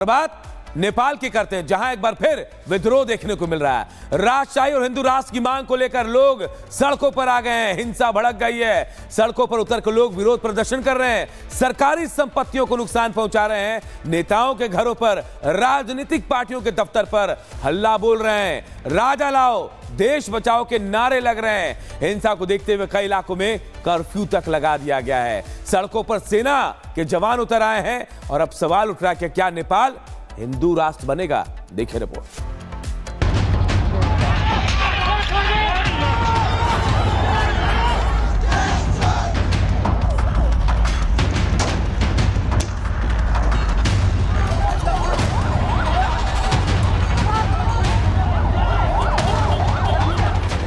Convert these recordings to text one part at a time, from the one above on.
बात नेपाल की करते हैं, जहां एक बार फिर विद्रोह देखने को मिल रहा है। राजशाही और हिंदू राष्ट्र की मांग को लेकर लोग सड़कों पर आ गए हैं। हिंसा भड़क गई है। सड़कों पर उतर कर लोग विरोध प्रदर्शन कर रहे हैं। सरकारी संपत्तियों को नुकसान पहुंचा रहे हैं। नेताओं के घरों पर, राजनीतिक पार्टियों के दफ्तर पर हल्ला बोल रहे हैं। राजा लाओ, देश बचाओ के नारे लग रहे हैं। हिंसा को देखते हुए कई इलाकों में कर्फ्यू तक लगा दिया गया है। सड़कों पर सेना के जवान उतर आए हैं और अब सवाल उठ रहा है कि क्या नेपाल हिंदू राष्ट्र बनेगा? देखिए रिपोर्ट।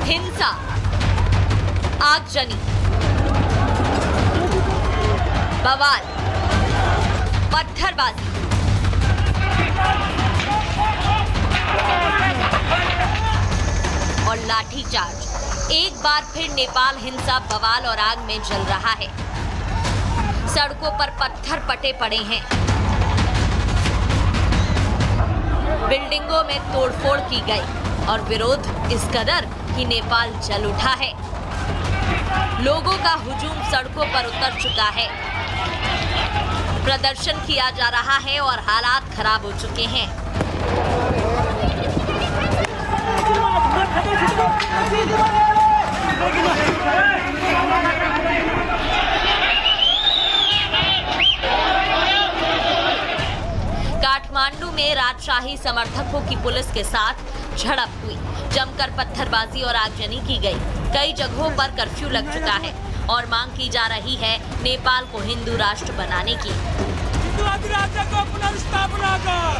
हिंसा, आगजनी, बवाल, पत्थरबाजी, और लाठीचार्ज। एक बार फिर नेपाल हिंसा, बवाल और आग में जल रहा है। सड़कों पर पत्थर पटे पड़े हैं। बिल्डिंगों में तोड़फोड़ की गई और विरोध इस कदर कि नेपाल जल उठा है। लोगों का हुजूम सड़कों पर उतर चुका है। प्रदर्शन किया जा रहा है और हालात खराब हो चुके हैं। काठमांडू में राजशाही समर्थकों की पुलिस के साथ झड़प हुई। जमकर पत्थरबाजी और आगजनी की गई। कई जगहों पर कर्फ्यू लग चुका है और मांग की जा रही है नेपाल को हिंदू राष्ट्र बनाने की। हिंदू अधिराज्य को पुनर्स्थापना कर।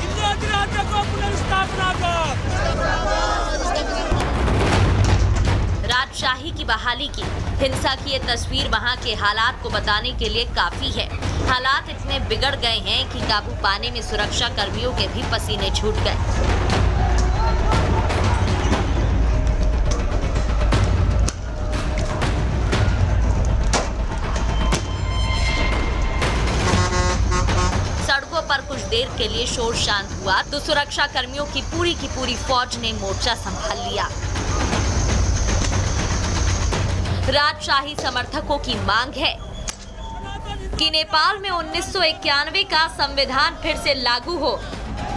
हिंदू अधिराज्य को पुनर्स्थापना कर। राजशाही की बहाली की। हिंसा की ये तस्वीर वहां के हालात को बताने के लिए काफी है। हालात इतने बिगड़ गए हैं कि काबू पाने में सुरक्षा कर्मियों के भी पसीने छूट गए। पर कुछ देर के लिए शोर शांत हुआ तो सुरक्षा कर्मियों की पूरी फौज ने मोर्चा संभाल लिया। राजशाही समर्थकों की मांग है कि नेपाल में 1991 का संविधान फिर से लागू हो।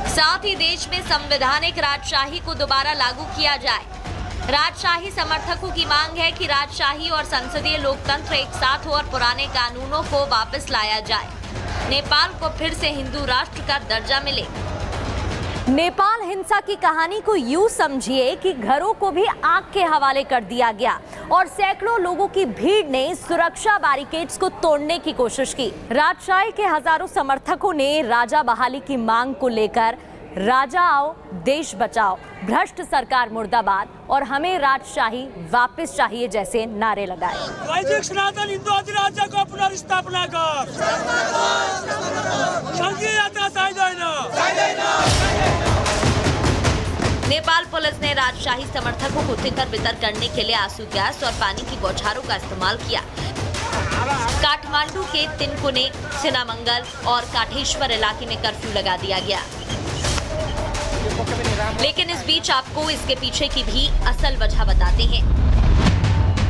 साथ ही देश में संवैधानिक राजशाही को दोबारा लागू किया जाए। राजशाही समर्थकों की मांग है कि राजशाही और संसदीय लोकतंत्र एक साथ हो और पुराने कानूनों को वापस लाया जाए। नेपाल को फिर से हिंदू राष्ट्र का दर्जा मिले। नेपाल हिंसा की कहानी को यूं समझिए कि घरों को भी आग के हवाले कर दिया गया और सैकड़ों लोगों की भीड़ ने सुरक्षा बैरिकेड्स को तोड़ने की कोशिश की। राजशाही के हजारों समर्थकों ने राजा बहाली की मांग को लेकर राजा आओ, देश बचाओ, भ्रष्ट सरकार मुर्दाबाद और हमें राजशाही वापस चाहिए जैसे नारे लगाए। वैदिक सनातन हिंदू अधिराज्य को पुनर्स्थापना कर। संघीय यात्रा चाहिदैन। नेपाल पुलिस ने राजशाही समर्थकों को तितर बितर करने के लिए आंसू गैस और पानी की बौछारों का इस्तेमाल किया। काठमांडू के तिनकुने, सिनामंगल और काठेश्वर इलाके में कर्फ्यू लगा दिया गया। लेकिन इस बीच आपको इसके पीछे की भी असल वजह बताते हैं।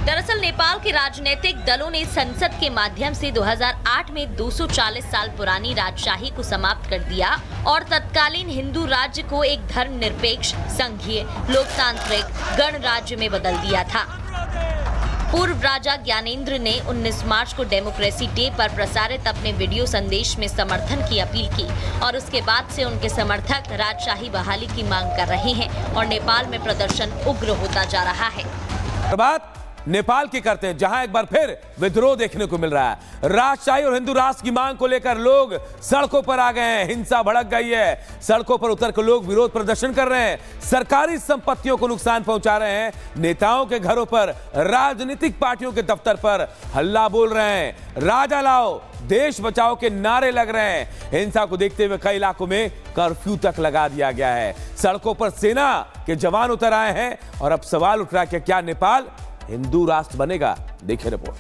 दरअसल नेपाल के राजनीतिक दलों ने संसद के माध्यम से 2008 में 240 साल पुरानी राजशाही को समाप्त कर दिया और तत्कालीन हिंदू राज्य को एक धर्मनिरपेक्ष, संघीय, लोकतांत्रिक गणराज्य में बदल दिया था। पूर्व राजा ज्ञानेंद्र ने 19 मार्च को डेमोक्रेसी डे पर प्रसारित अपने वीडियो संदेश में समर्थन की अपील की और उसके बाद से उनके समर्थक राजशाही बहाली की मांग कर रहे हैं और नेपाल में प्रदर्शन उग्र होता जा रहा है। बात नेपाल की करते हैं, जहां एक बार फिर विद्रोह देखने को मिल रहा है। राजशाही और हिंदू राष्ट्र की मांग को लेकर लोग सड़कों पर आ गए हैं। हिंसा भड़क गई है। सड़कों पर उतर कर लोग विरोध प्रदर्शन कर रहे हैं। सरकारी संपत्तियों को नुकसान पहुंचा रहे हैं। नेताओं के घरों पर, राजनीतिक पार्टियों के दफ्तर पर हल्ला बोल रहे हैं। राजा लाओ, देश बचाओ के नारे लग रहे हैं। हिंसा को देखते हुए कई इलाकों में कर्फ्यू तक लगा दिया गया है। सड़कों पर सेना के जवान उतर आए हैं और अब सवाल उठ रहा है कि क्या नेपाल हिंदू राष्ट्र बनेगा? देखिए रिपोर्ट।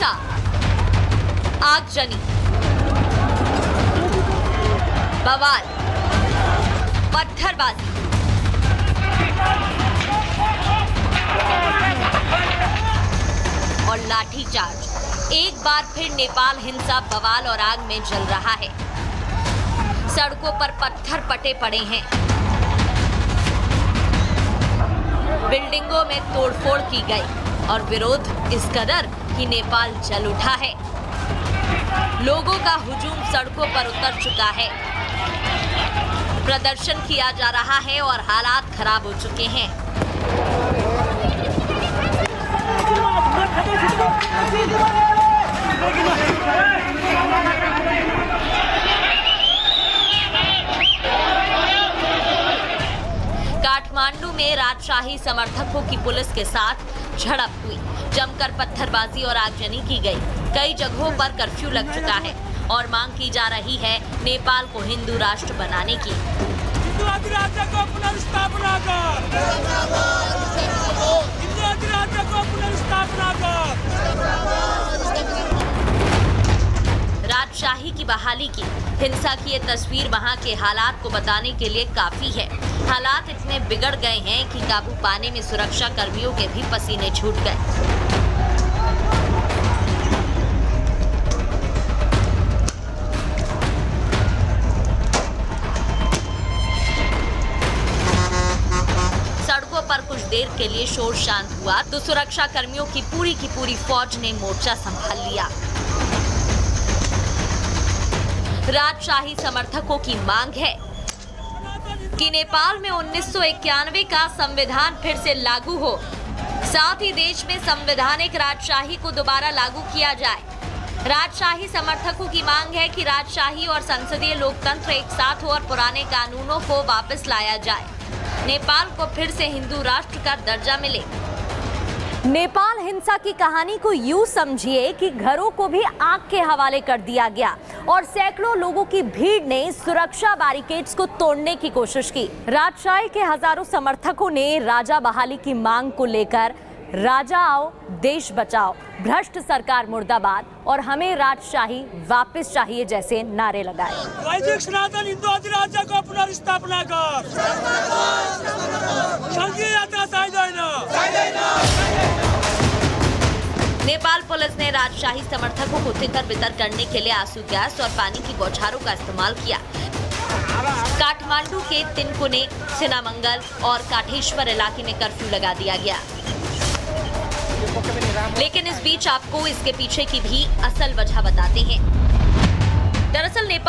हिंसा, आगजनी, बवाल, पत्थरबाजी, और लाठीचार्ज। एक बार फिर नेपाल हिंसा, बवाल और आग में जल रहा है। सड़कों पर पत्थर पटे पड़े हैं, बिल्डिंगों में तोड़फोड़ की गई और विरोध इस कदर कि नेपाल जल उठा है। लोगों का हुजूम सड़कों पर उतर चुका है, प्रदर्शन किया जा रहा है और हालात खराब हो चुके हैं। काठमांडू में राजशाही समर्थकों की पुलिस के साथ झड़प हुई, जमकर पत्थरबाजी और आगजनी की गई। कई जगहों पर कर्फ्यू लग चुका है और मांग की जा रही है नेपाल को हिंदू राष्ट्र बनाने की। हिंदू अधिराज्य को पुनर्स्थापना कर, हिंदू अधिराज्य को पुनर्स्थापना कर। राजशाही की बहाली की। हिंसा की ये तस्वीर वहां के हालात को बताने के लिए काफी है। हालात इतने बिगड़ गए हैं कि काबू पाने में सुरक्षा कर्मियों के भी पसीने छूट गए। सड़कों पर कुछ देर के लिए शोर शांत हुआ तो सुरक्षा कर्मियों की पूरी फौज ने मोर्चा संभाल लिया। राजशाही समर्थकों की मांग है कि नेपाल में 1991 का संविधान फिर से लागू हो, साथ ही देश में संवैधानिक राजशाही को दोबारा लागू किया जाए। राजशाही समर्थकों की मांग है कि राजशाही और संसदीय लोकतंत्र एक साथ हो और पुराने कानूनों को वापस लाया जाए। नेपाल को फिर से हिंदू राष्ट्र का दर्जा मिले। नेपाल हिंसा की कहानी को यूं समझिए कि घरों को भी आग के हवाले कर दिया गया और सैकड़ों लोगों की भीड़ ने सुरक्षा बैरिकेड्स को तोड़ने की कोशिश की। राजशाही के हजारों समर्थकों ने राजा बहाली की मांग को लेकर राजा आओ देश बचाओ, भ्रष्ट सरकार मुर्दाबाद और हमें राजशाही वापस चाहिए जैसे नारे लगाए। वैदिक सनातन हिंदू अधिराज्य को पुनर्स्थापना कर, संघीय यात्रा नेपाल पुलिस ने राजशाही समर्थकों को तितर बितर करने के लिए आंसू गैस और पानी की बौछारों का इस्तेमाल किया। काठमांडू के तिनकुने, सिनामंगल और काठेश्वर इलाके में कर्फ्यू लगा दिया गया। लेकिन इस बीच आपको इसके पीछे की भी असल वजह बताते हैं। दरअसल नेपाल